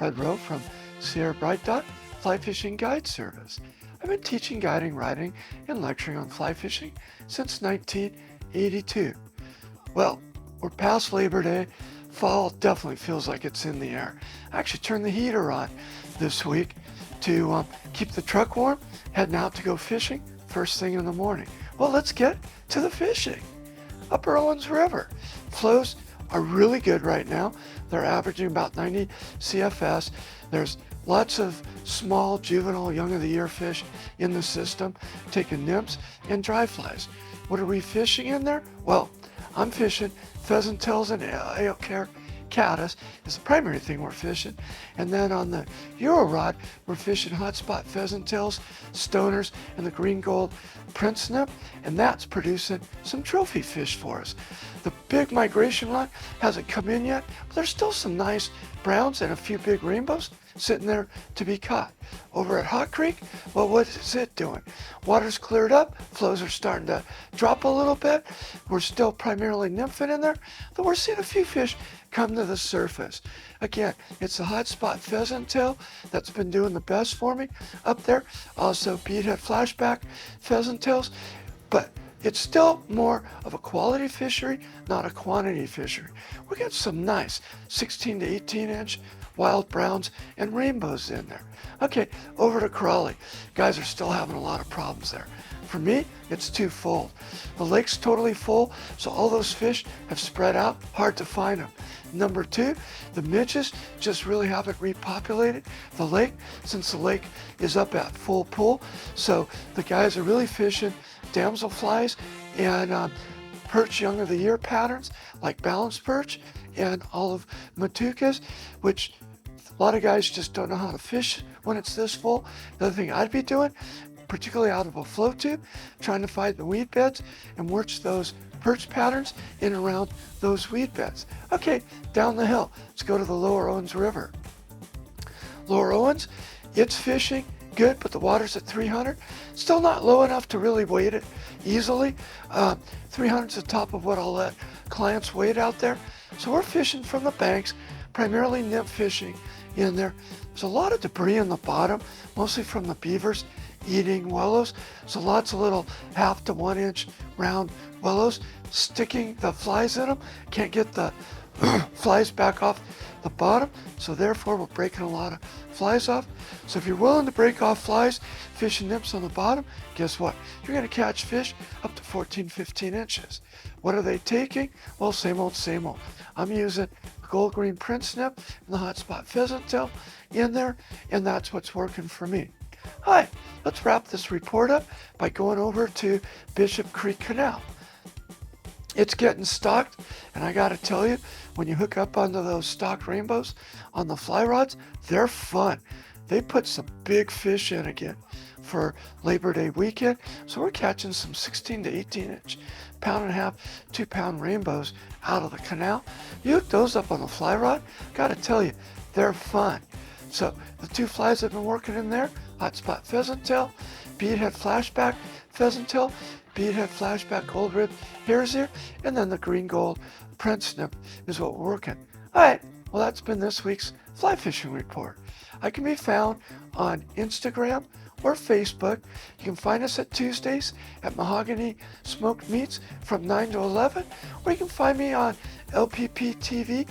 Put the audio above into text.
Fred Rowe from Sierra Bright Dot Fly Fishing Guide Service. I've been teaching, guiding, writing, and lecturing on fly fishing since 1982. Well, we're past Labor Day. Fall definitely feels like it's in the air. I actually turned the heater on this week to keep the truck warm, heading out to go fishing first thing in the morning. Well, let's get to the fishing. Upper Owens River. Flows are really good right now. They're averaging about 90 CFS. There's lots of small, juvenile, young of the year fish in the system, taking nymphs and dry flies. What are we fishing in there? Well, I'm fishing pheasant tails and Aocar caddis is the primary thing we're fishing. And then on the Euro rod, we're fishing hotspot pheasant tails, stoners, and the green gold prince nymph, and that's producing some trophy fish for us. The big migration rod hasn't come in yet, but there's still some nice browns and a few big rainbows sitting there to be caught. Over at Hot Creek, well, what is it doing? Water's cleared up, flows are starting to drop a little bit. We're still primarily nymphing in there, though we're seeing a few fish come to the surface. Again, it's the hotspot pheasant tail that's been doing the best for me up there. Also, beadhead flashback pheasant tails, but it's still more of a quality fishery, not a quantity fishery. We got some nice 16 to 18 inch wild browns and rainbows in there. Okay, over to Crawley. Guys are still having a lot of problems there. For me, it's twofold. The lake's totally full, so all those fish have spread out, hard to find them. Number two, the midges just really haven't repopulated the lake since the lake is up at full pull. So the guys are really fishing damselflies and perch young of the year patterns like balance perch and olive matukas, which a lot of guys just don't know how to fish when it's this full. The other thing I'd be doing, particularly out of a float tube, trying to find the weed beds and work those perch patterns in around those weed beds. Okay, down the hill, let's go to the Lower Owens River. Lower Owens, it's fishing good, but the water's at 300. Still not low enough to really weight it easily. 300 is the top of what I'll let clients wade out there. So we're fishing from the banks, primarily nymph fishing in there. There's a lot of debris in the bottom, mostly from the beavers eating willows. So lots of little 1/2 to 1 inch round willows sticking the flies in them. Can't get the flies back off the bottom, so therefore we're breaking a lot of flies off. So if you're willing to break off flies fishing nymphs on the bottom, guess what? You're going to catch fish up to 14, 15 inches. What are they taking? Well, same old, same old. I'm using the gold green prince nymph and the hotspot pheasant tail in there, and that's what's working for me. All right, let's wrap this report up by going over to Bishop Creek Canal. It's getting stocked, and I gotta tell you, when you hook up onto those stocked rainbows on the fly rods, they're fun. They put some big fish in again for Labor Day weekend, so we're catching some 16 to 18 inch, 1.5 pound, 2 pound rainbows out of the canal. You hook those up on the fly rod, gotta tell you, they're fun. So the two flies I've been working in there, hotspot pheasant tail, beadhead flashback pheasant tail, beadhead flashback gold rib hare's ear, and then the green gold prince nymph is what we're working. All right, well, that's been this week's fly fishing report. I can be found on Instagram or Facebook. You can find us at Tuesdays at Mahogany Smoked Meats from 9 to 11, or you can find me on lpptv.us.